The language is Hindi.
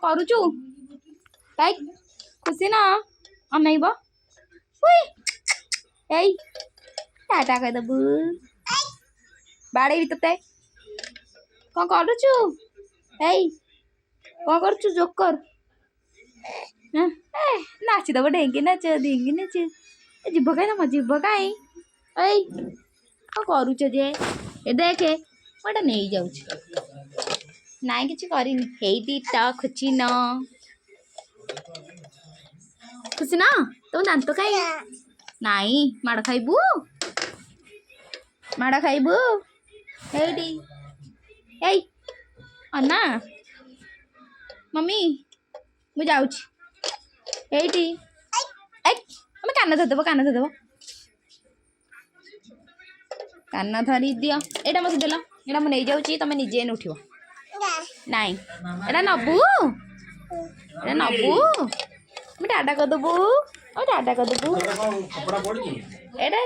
करुचु लाइक खुशी ना अनैब हुई ए टाटा कह दबु बाड़े भी तते कौन करुचु ए कौन करुचु जोकर नाची दब ढेंगे नाच जीव कहीं जीव कहीं ए कौन करुच जे ए देखे मुझे नहीं जाऊँ नाई किसी करनी हेदी ता खुची न खुशी ना तो दांत कहीं नाई माड़ खाइबू माड़ खाइबू हेडी ए अन्ना मम्मी मु जाऊँ हेडी ए हमें कान धरदेव कान धरी दियो एटा मत देल एटा मुझे नहीं जाऊँ तुम निजे उठिव नाई एटा नबू टाटा कर दबू टाटा कर दबू एटा